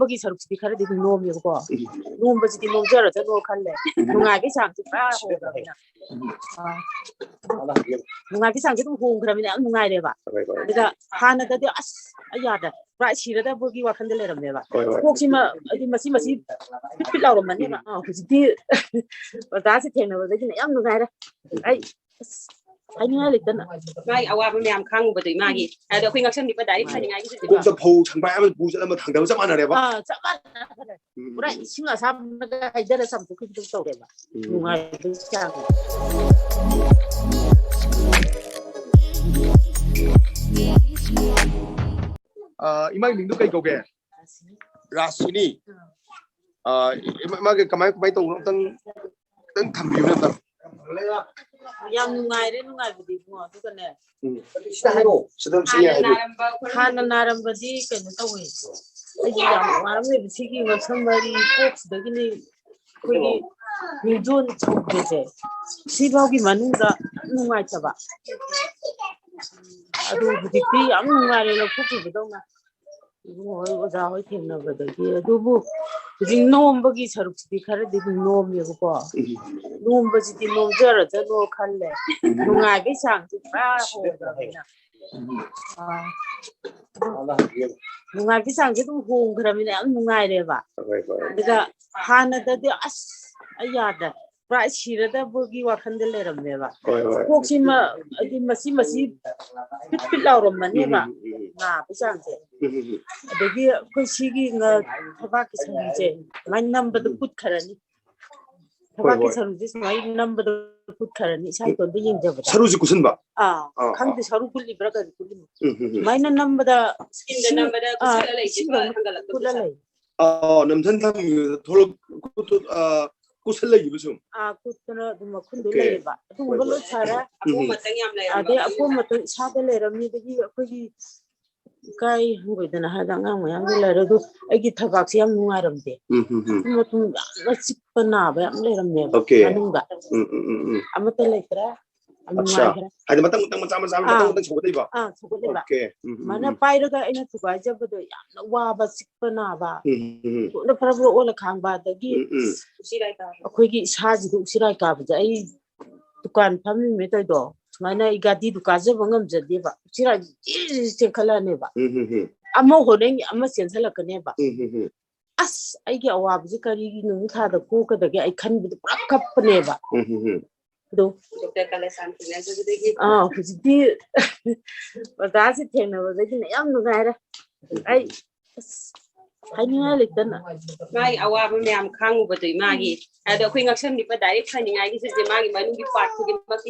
ꯕꯒꯤ ꯁꯔꯨꯛꯁꯤꯗꯤ ꯈꯔꯗꯤ ꯑꯗꯨꯝ ꯅꯣꯝꯃꯦꯕꯀꯣ ꯅꯣꯝꯕꯁꯤꯗꯤ ꯅꯣꯝꯖꯔꯖꯅꯣ ꯈꯜꯂꯦ ꯅꯨꯡꯉꯥꯏꯕꯒꯤ ꯆꯥꯡꯁꯤ ꯄꯨꯔꯥ ꯍꯣꯡꯈ꯭ꯔꯕꯅꯤꯅ ꯅꯨꯡꯉꯥꯏꯕꯒꯤ ꯆꯥꯡꯁꯤ ꯑꯗꯨꯝ ꯍꯣꯡꯈ꯭ꯔꯕꯅꯤꯅ ꯌꯥꯝ ꯅꯨꯡꯉꯥꯏꯔꯦꯕ ꯑꯗꯨꯗ ꯍꯥꯟꯅꯗꯗꯤ ꯑꯁ ꯑꯩ ꯌꯥꯗ꯭ꯔꯦ ꯄꯨꯔꯥ ꯁꯤꯔꯗꯕꯒꯤ ꯋꯥꯈꯜꯗ ꯂꯩꯔꯝꯃꯦꯕ ꯀꯣꯛꯁꯤꯃ ꯍꯥꯏꯗꯤ ꯃꯁꯤ ꯐꯤꯠ ꯐꯤꯠ ꯂꯥꯎꯔꯝꯃꯅꯦꯕ ꯍꯧꯖꯤꯛꯇꯤ ꯑꯣꯖꯥꯁꯤ ꯊꯦꯡꯅꯕꯗꯒꯤꯅ ꯌꯥꯝ ꯅꯨꯡꯉꯥꯏꯔꯦ ꯑꯩ ꯍꯥꯏꯅꯤꯡꯉꯥꯏ ꯂꯩꯇꯅ ꯃꯥꯒꯤ ꯑꯋꯥꯕ ꯃꯌꯥꯝ ꯈꯥꯡꯉꯨꯕꯗꯣ ꯏꯃꯥꯒꯤ ꯑꯗꯣ ꯑꯩꯈꯣꯏ ꯉꯛꯁꯝꯗꯤ ꯗꯥꯏꯔꯦꯛ ꯐꯅꯤꯡꯉꯥꯏꯒꯤꯁꯨ ꯀꯣꯛꯇ ꯐꯧ ꯁꯪꯕꯥꯏ ꯑꯃ ꯄꯨ ꯆꯠꯂꯝꯕ ꯊꯥꯡꯗꯕ ꯆꯞ ꯃꯥꯟꯅꯔꯦꯕ ꯆꯞ ꯃꯥꯟꯅꯔꯦ ꯄꯨꯔꯥ ꯏꯁꯤꯡ ꯑꯁꯥꯕꯅꯒ ꯍꯩꯊꯔ ꯆꯥꯝꯊꯣꯛꯈꯤꯕꯗꯨ ꯇꯧꯔꯦꯕ ꯅꯨꯡꯉꯥꯏꯕꯒꯤ ꯆꯥꯡ ꯏꯃꯥꯒꯤ ꯃꯤꯡꯗꯨ ꯀꯩ ꯀꯧꯒꯦ ꯔꯥꯁꯤꯅꯤ ꯏꯃꯥꯒꯤ ꯀꯃꯥꯏ ꯇꯧꯕꯅꯣꯈꯤꯇꯪ ꯊꯝꯕꯤꯌꯨꯅꯦ ꯑꯝꯇꯪ ꯌꯥꯝ ꯅꯨꯡꯉꯥꯏꯔꯦ ꯅꯨꯡꯉꯥꯏꯕꯗꯤ ꯏꯕꯨꯡꯉꯣ ꯑꯗꯨꯒꯅꯦ ꯁꯤꯗ ꯍꯥꯏꯔꯛꯑꯣ ꯁꯤꯗ ꯍꯥꯟꯅ ꯅꯥꯔꯝꯕꯗꯤ ꯀꯩꯅꯣ ꯇꯧꯋꯦ ꯑꯩꯗꯤ ꯌꯥꯝ ꯋꯥꯔꯝꯃꯦꯕ ꯁꯤꯒꯤ ꯉꯛꯁꯝ ꯃꯔꯤ ꯀꯣꯛꯁꯤꯗꯒꯤꯅꯤ ꯑꯩꯈꯣꯏꯒꯤ ꯅꯤꯡꯖꯣꯟ ꯁꯧꯕꯁꯦ ꯁꯤꯐꯥꯎꯒꯤ ꯃꯅꯨꯡꯗ ꯌꯥꯝ ꯅꯨꯡꯉꯥꯏꯇꯕ ꯑꯗꯨ ꯍꯧꯖꯤꯛꯇꯤ ꯌꯥꯝ ꯅꯨꯡꯉꯥꯏꯔꯦ ꯂꯧꯊꯣꯛꯈꯤꯕꯗꯧꯅ ꯏꯕꯨꯡꯉꯣ ꯍꯣꯏ ꯑꯣꯖꯥ ꯍꯣꯏ ꯊꯦꯡꯅꯕꯗꯒꯤ ꯑꯗꯨꯕꯨ ꯍꯧꯖꯤꯛ ꯅꯣꯝꯕꯒꯤ ꯁꯔꯨꯛꯁꯤꯗꯤ ꯈꯔꯗꯤ ꯑꯗꯨꯝ ꯅꯣꯝꯃꯦꯕꯀꯣ ꯅꯣꯝꯕꯁꯤꯗꯤ ꯅꯣꯝꯖꯔꯖꯅꯣ ꯈꯜꯂꯦ ꯅꯨꯡꯉꯥꯏꯕꯒꯤ ꯆꯥꯡꯁꯤ ꯄꯨꯔꯥ ꯍꯣꯡꯈ꯭ꯔꯕꯅꯤꯅ ꯅꯨꯡꯉꯥꯏꯕꯒꯤ ꯆꯥꯡꯁꯦ ꯑꯗꯨꯝ ꯍꯣꯡꯈ꯭ꯔꯕꯅꯤꯅ ꯌꯥꯝ ꯅꯨꯡꯉꯥꯏꯔꯦꯕ ꯑꯗꯨꯒ ꯍꯥꯟꯅꯗꯗꯤ ꯑꯁ ꯑꯩ ꯌꯥꯗ꯭ꯔꯦ ꯄꯨꯔꯥ ꯁꯤꯔꯗꯕꯒꯤ ꯋꯥꯈꯜꯗ ꯂꯩꯔꯝꯃꯦꯕ ꯀꯣꯛꯁꯤꯃ ꯍꯥꯏꯗꯤ ꯃꯁꯤ ꯐꯤꯠ ꯐꯤꯠ ꯂꯥꯎꯔꯝꯃꯅꯦꯕ ꯅꯥꯕꯒꯤ ꯆꯥꯡꯁꯦ ꯑꯗꯒꯤ ꯑꯩꯈꯣই ꯁꯤꯒꯤ ꯊꯕꯥꯛꯀꯤ ꯁꯔꯨꯁꯦ ꯁꯨꯃꯥꯏꯅ ꯅꯝꯕꯗ ꯄꯨꯠꯈꯔꯅꯤ ꯊꯕꯥꯛꯀꯤ ꯁꯔꯨꯁꯦ ꯁꯨꯃꯥꯏꯅ ꯅꯝꯕꯗ ꯄꯨꯠꯈꯔꯅꯤ ꯏꯁꯥ ꯏꯇꯣꯟꯗ ꯌꯦꯡꯖꯕꯗ ꯁꯔꯨꯁꯤ ꯀꯨꯁꯟꯕ ꯈꯪꯗꯦ ꯁꯔꯨ ꯀꯨꯜꯂꯤꯕ꯭ꯔꯥ ꯀꯔꯤ ꯀꯨꯜꯂꯤꯅꯣ ꯁꯨꯃꯥꯏꯅ ꯅꯝꯕꯗ ꯀꯨꯠꯂ ꯂꯩ ꯅꯝꯁꯟ ꯊꯝꯕꯗ ꯊꯣꯛꯂꯛ ꯀꯨꯁꯜ ꯂꯩꯈꯤꯕ ꯁꯨꯝ ꯀꯨꯠꯇꯅ ꯑꯗꯨꯝ ꯃꯈꯨꯟꯗꯣ ꯂꯩꯌꯦꯕ ꯑꯗꯨꯒꯨꯝꯕ ꯂꯣꯏ ꯐꯔꯦ ꯑꯗꯩ ꯑꯄꯣꯝꯕꯇꯪ ꯏꯁꯥꯗ ꯂꯩꯔꯝꯃꯤ ꯑꯗꯒꯤ ꯑꯩꯈꯣꯏꯒꯤ ꯏꯀꯥꯏ ꯍꯪꯒꯣꯏꯗꯅ ꯍꯥꯏꯗ ꯑꯉꯥꯡ ꯃꯌꯥꯝꯗ ꯂꯩꯔꯦ ꯑꯗꯨ ꯑꯩꯒꯤ ꯊꯕꯥꯛꯁꯦ ꯌꯥꯝ ꯅꯨꯡꯉꯥꯏꯔꯝꯗꯦ ꯃꯇꯨꯡ ꯌꯥꯝꯅ ꯆꯤꯛꯄ ꯅꯥꯕ ꯌꯥꯝ ꯂꯩꯔꯝꯃꯦꯕ ꯃꯅꯨꯡꯗ ꯑꯃꯠꯇ ꯂꯩꯇ꯭ꯔꯦ ꯌꯥꯝ ꯅꯨꯡꯉꯥꯏꯈ꯭ꯔꯦ ꯍꯥꯏꯗꯤ ꯃꯇꯪ ꯃꯇꯪ ꯁꯧꯒꯠꯂꯤꯕ ꯁꯧꯒꯠꯂꯤꯕ ꯁꯨꯃꯥꯏꯅ ꯄꯥꯏꯔꯒ ꯑꯩꯅ ꯊꯨꯒꯥꯏꯖꯕꯗꯣ ꯌꯥꯝꯅ ꯋꯥꯕ ꯆꯤꯛꯄ ꯅꯥꯕ ꯊꯨꯅ ꯐꯔꯕ ꯑꯣꯜꯂ ꯈꯥꯡꯕ ꯑꯗꯒꯤ ꯑꯩꯈꯣꯏꯒꯤ ꯏꯁꯥꯁꯤꯗ ꯎꯆꯤꯔꯥꯏ ꯀꯥꯕꯁꯦ ꯑꯩ ꯗꯨꯀꯥꯟ ꯐꯝꯃꯤꯃꯦ ꯇꯧꯗꯣ ꯁꯨꯃꯥꯏꯅ ꯑꯩ ꯒꯥꯗꯤꯗꯨ ꯀꯥꯖꯕ ꯉꯝꯖꯗꯦꯕ ꯎꯆꯤꯔꯥꯏ ꯆꯦꯟꯈꯠꯂꯛꯑꯅꯦꯕ ꯑꯃ ꯍꯣꯔꯦꯟ ꯑꯃ ꯆꯦꯟꯁꯤꯜꯂꯛꯀꯅꯦꯕ ꯑꯁ ꯑꯩꯒꯤ ꯑꯋꯥꯕꯁꯤ ꯀꯔꯤꯒꯤ ꯅꯨꯃꯤꯠ ꯊꯥꯗ ꯀꯣꯛꯀꯗꯒꯦ ꯑꯩ ꯈꯟꯕꯗ ꯄꯨꯔꯥ ꯀꯞꯄꯅꯦꯕ ꯑꯗꯣ ꯍꯧꯖꯤꯛꯇꯤ ꯑꯣꯖꯥꯁꯤ ꯊꯦꯡꯅꯕꯗꯒꯤꯅ ꯌꯥꯝ ꯅꯨꯡꯉꯥꯏꯔꯦ ꯑꯩ ꯑꯁ ꯍꯥꯏꯅꯤꯡꯉꯥꯏ ꯂꯩꯇꯅ ꯃꯥꯒꯤ ꯑꯋꯥꯕ ꯃꯌꯥꯝ ꯈꯥꯡꯉꯨꯕꯗꯣ ꯏꯃꯥꯒꯤ ꯑꯗꯣ ꯑꯩꯈꯣꯏ ꯉꯛꯁꯝꯗꯤ ꯗꯥꯏꯔꯦꯛ ꯐꯅꯤꯡꯉꯥꯏꯒꯤꯁꯨ ꯃꯥꯒꯤ ꯃꯅꯨꯡꯒꯤ ꯄꯥꯔꯠ ꯈꯨꯗꯤꯡꯃꯛꯀꯤ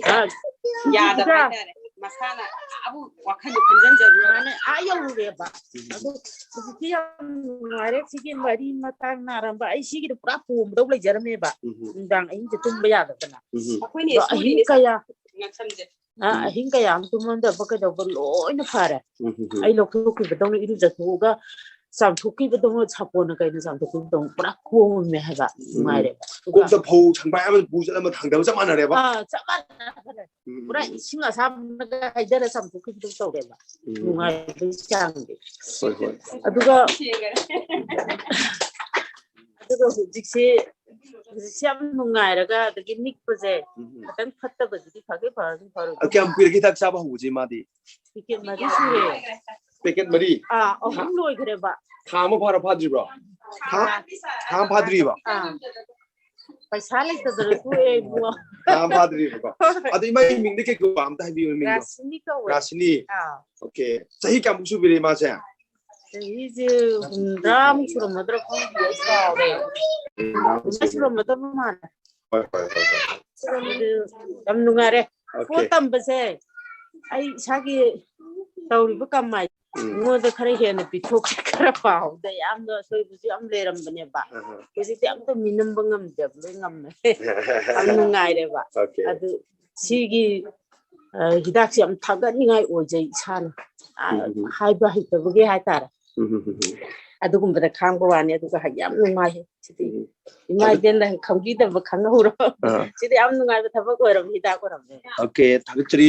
ꯌꯥꯗꯕ ꯍꯥꯏꯇꯥꯔꯦ ꯃꯁꯥꯅ ꯋꯥꯈꯜꯗꯣ ꯈꯟꯖꯟꯖꯔꯨꯔꯒ ꯌꯧꯔꯨꯔꯦꯕ ꯑꯗꯨ ꯍꯧꯖꯤꯛꯇꯤ ꯌꯥꯝ ꯅꯨꯡꯉꯥꯏꯔꯦ ꯁꯤꯒꯤ ꯃꯔꯤ ꯃꯇꯥꯡ ꯅꯥꯔꯝꯕ ꯑꯩ ꯁꯤꯒꯤꯗ ꯄꯨꯔꯥ ꯄꯣꯝꯕꯗꯧ ꯂꯩꯖꯔꯝꯃꯦꯕ ꯅꯨꯡꯗꯥꯡ ꯑꯍꯤꯡꯁꯦ ꯇꯨꯝꯕ ꯌꯥꯗꯗꯅ ꯑꯍꯤꯡ ꯀꯌꯥ ꯑꯍꯤꯡ ꯀꯌꯥ ꯑꯃ ꯇꯨꯝꯃꯝꯗꯕ ꯀꯩꯗꯧꯕ ꯂꯣꯏꯅ ꯐꯔꯦ ꯑꯩ ꯂꯧꯊꯣꯛꯈꯤꯕꯗꯧꯅ ꯏꯔꯨꯖꯊꯣꯛꯑꯒ ꯆꯥꯝꯊꯣꯛꯈꯤꯕꯗꯧꯅ ꯁꯥꯄꯣꯟꯅ ꯀꯩꯅ ꯆꯥꯝꯊꯣꯛꯈꯤꯕꯗꯧꯅ ꯄꯨꯔꯥ ꯀꯣꯝꯃꯝꯃꯦ ꯍꯥꯏꯕ ꯅꯨꯡꯉꯥꯏꯔꯦꯕ ꯀꯣꯛꯇ ꯐꯧ ꯁꯪꯕꯥꯏ ꯑꯃ ꯄꯨ ꯆꯠꯂꯝꯕ ꯊꯥꯡꯗꯕ ꯆꯞ ꯃꯥꯟꯅꯔꯦꯕ ꯆꯞ ꯃꯥꯟꯅꯔꯦ ꯄꯨꯔꯥ ꯏꯁꯤꯡ ꯑꯁꯥꯕꯅꯒ ꯍꯩꯊꯔ ꯆꯥꯝꯊꯣꯛꯈꯤꯕꯗꯧ ꯇꯧꯔꯦꯕ ꯅꯨꯡꯉꯥꯏꯕꯒꯤ ꯆꯥꯡꯗꯤ ꯑꯗꯨꯒ ꯍꯧꯖꯤꯛꯁꯦ ꯌꯥꯝ ꯅꯨꯡꯉꯥꯏꯔꯒ ꯑꯗꯒꯤ ꯅꯤꯛꯄꯁꯦ ꯈꯤꯇꯪ ꯐꯠꯇꯕꯁꯤꯗꯤ ꯐꯔꯁꯨ ꯀꯌꯥꯝ ꯀꯨꯏꯔꯒꯦ ꯍꯤꯗꯥꯛ ꯆꯥꯕ ꯍꯧꯕꯁꯦ ꯃꯥꯗꯤ ꯄꯦꯀꯦꯠ 4 ꯁꯨꯔꯦ ꯄꯦꯀꯦꯠ 4 ꯑꯍꯨꯝ ꯂꯣꯏꯈ꯭ꯔꯦꯕ ꯊꯥ ꯑꯃ ꯐꯥꯗ꯭ꯔꯤꯕ꯭ꯔꯣ ꯊꯥ ꯑꯃ ꯐꯥꯗ꯭ꯔꯤꯕ ꯄꯩꯁꯥ ꯂꯩꯇꯗꯅ ꯇꯣꯛꯑꯦ ꯏꯕꯨꯡꯉꯣ ꯊꯥ ꯑꯃ ꯐꯥꯗ꯭ꯔꯤꯕꯀꯣ ꯑꯗꯣ ꯏꯃꯥꯒꯤ ꯃꯤꯡꯗꯤ ꯀꯩ ꯀꯧꯕ ꯑꯝꯇ ꯍꯥꯏꯕꯤꯌꯨ ꯃꯤꯡꯗꯣ ꯔꯥꯁꯤꯅꯤ ꯀꯧꯋꯦ ꯔꯥꯁꯤꯅꯤ ꯑꯣꯀꯦ ꯆꯍꯤ ꯀꯌꯥꯃꯨꯛ ꯁꯨꯕꯤꯔꯦ ꯃꯥꯁꯦ ꯆꯍꯤꯁꯦ 50 ꯁꯨꯔꯝꯃꯗ꯭ꯔꯥ ꯈꯪꯗꯦ ꯀꯥꯎꯔꯦ 50 ꯁꯨꯔꯝꯃꯗꯕ ꯃꯥꯜꯂꯦ ꯌꯥꯝ ꯅꯨꯡꯉꯥꯏꯔꯦ ꯄꯣꯠ ꯇꯝꯕꯁꯦ ꯑꯩ ꯏꯁꯥꯒꯤ ꯇꯧꯔꯤꯕ ꯀꯃꯥꯏ ꯑꯩꯉꯣꯟꯗ ꯈꯔ ꯍꯦꯟꯅ ꯄꯤꯊꯣꯛꯀꯦ ꯈꯔ ꯄꯥꯎꯗ ꯌꯥꯝꯅ ꯑꯁꯣꯏꯕꯁꯨ ꯌꯥꯝ ꯂꯩꯔꯝꯕꯅꯦꯕ ꯍꯧꯖꯤꯛꯇꯤ ꯑꯝꯇ ꯃꯤꯅꯝꯕ ꯉꯝꯗꯦꯕ ꯂꯣꯏ ꯉꯝꯃꯦ ꯌꯥꯝ ꯅꯨꯡꯉꯥꯏꯔꯦꯕ ꯑꯗꯨ ꯁꯤꯒꯤ ꯍꯤꯗꯥꯛꯁꯦ ꯌꯥꯝ ꯊꯥꯒꯠꯅꯤꯡꯉꯥꯏ ꯑꯣꯏꯖꯩ ꯏꯁꯥꯅ ꯍꯥꯏꯕ ꯍꯩꯇꯕꯒꯤ ꯍꯥꯏꯇꯥꯔꯦ ꯑꯗꯨꯒꯨꯝꯕꯗ ꯈꯥꯡꯕ ꯋꯥꯅꯤ ꯑꯗꯨꯒ ꯌꯥꯝ ꯅꯨꯡꯉꯥꯏ ꯁꯤꯗꯤ ꯏꯃꯥ ꯏꯕꯦꯟꯅ ꯈꯪꯕꯤꯗꯕ ꯈꯪꯍꯧꯔꯣ ꯁꯤꯗꯤ ꯌꯥꯝ ꯅꯨꯡꯉꯥꯏꯕ ꯊꯕꯛ ꯑꯣꯏꯔꯝꯃꯤ ꯍꯤꯗꯥꯛ ꯑꯣꯏꯔꯝꯃꯦ ꯑꯣꯀꯦ ꯊꯥꯒꯠꯆꯔꯤ